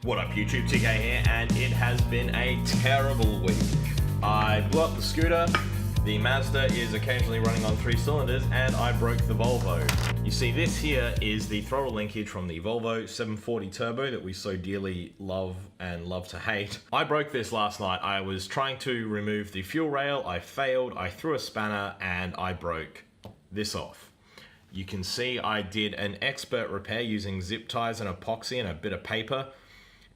What up YouTube, TK here, and it has been a terrible week. I blew up the scooter, the Mazda is occasionally running on 3 cylinders, and I broke the Volvo. You see, this here is the throttle linkage from the Volvo 740 Turbo that we so dearly love and love to hate. I broke this last night. I was trying to remove the fuel rail, I failed, I threw a spanner, and I broke this off. You can see I did an expert repair using zip ties and epoxy and a bit of paper.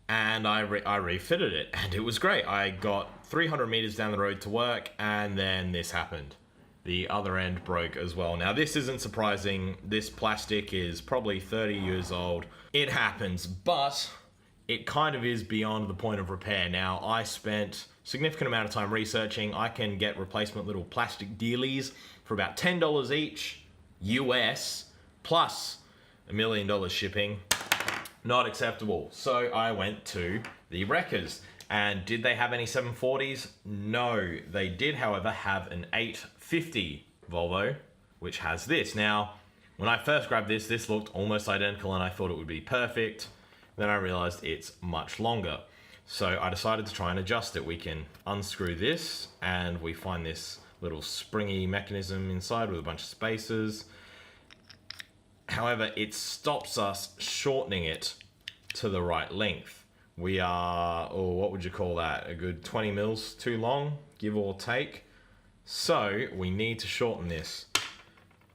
And I refitted it, and it was great. I got 300 meters down the road to work, and then this happened. The other end broke as well. Now, this isn't surprising. This plastic is probably 30 years old. It happens, but it kind of is beyond the point of repair. Now, I spent a significant amount of time researching. I can get replacement little plastic dealies for about $10 each, US, plus $1 million shipping. Not acceptable. So I went to the wreckers. And did they have any 740s? No. They did, however, have an 850 Volvo, which has this. Now, when I first grabbed this, this looked almost identical and I thought it would be perfect. Then I realized it's much longer. So I decided to try and adjust it. We can unscrew this and we find this little springy mechanism inside with a bunch of spacers. However, it stops us shortening it to the right length. We are, what would you call that? A good 20 mils too long, give or take. So we need to shorten this.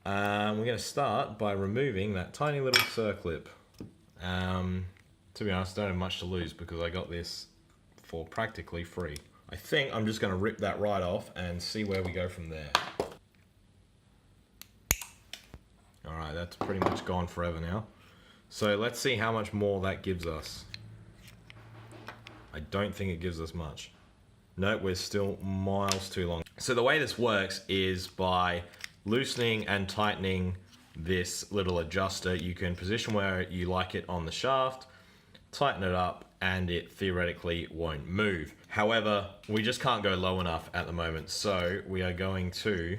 We're going to start by removing that tiny little circlip. To be honest, I don't have much to lose because I got this for practically free. I think I'm just going to rip that right off and see where we go from there. Alright, that's pretty much gone forever now. So let's see how much more that gives us. I don't think it gives us much. No, we're still miles too long. So the way this works is by loosening and tightening this little adjuster. You can position where you like it on the shaft, tighten it up, and it theoretically won't move. However, we just can't go low enough at the moment. So we are going to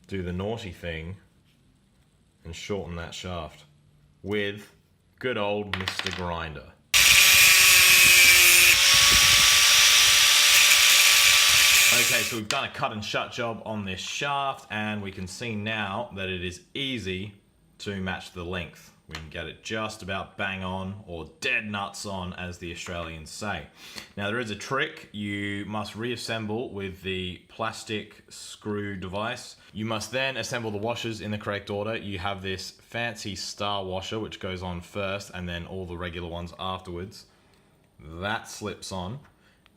do the naughty thing and shorten that shaft with good old Mr. Grinder. Okay, so we've done a cut and shut job on this shaft, and we can see now that it is easy to match the length. We can get it just about bang on, or dead nuts on, as the Australians say. Now, there is a trick. You must reassemble with the plastic screw device. You must then assemble the washers in the correct order. You have this fancy star washer, which goes on first, and then all the regular ones afterwards. That slips on,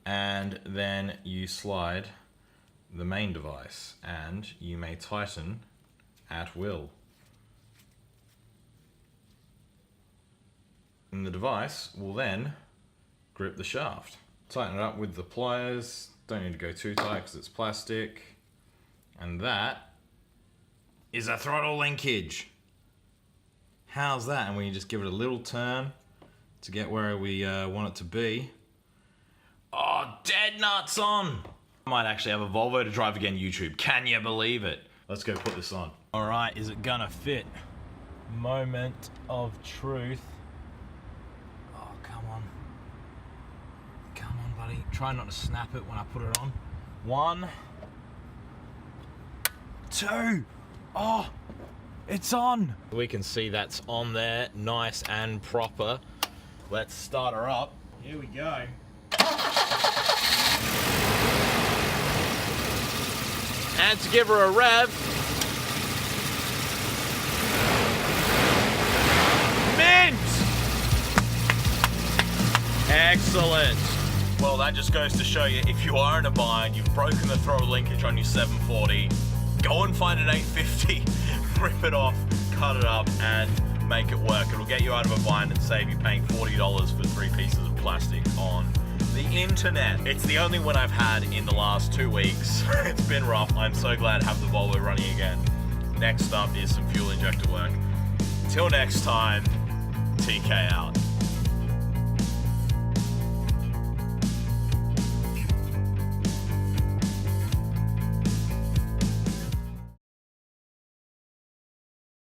and then you slide the main device, and you may tighten at will. And the device will then grip the shaft. Tighten it up with the pliers. Don't need to go too tight because it's plastic. And that is a throttle linkage. How's that? And when you just give it a little turn to get where we want it to be. Oh, dead nuts on! I might actually have a Volvo to drive again, YouTube. Can you believe it? Let's go put this on. All right, is it gonna fit? Moment of truth. Come on, buddy. Try not to snap it when I put it on. 1, 2. Oh, it's on. We can see that's on there, nice and proper. Let's start her up. Here we go. And to give her a rev. Mint! Excellent. Well, that just goes to show you, if you are in a bind, you've broken the throttle linkage on your 740, go and find an 850, rip it off, cut it up, and make it work. It'll get you out of a bind and save you paying $40 for 3 pieces of plastic on the internet. It's the only one I've had in the last 2 weeks. It's been rough. I'm so glad to have the Volvo running again. Next up is some fuel injector work. Till next time, TK out.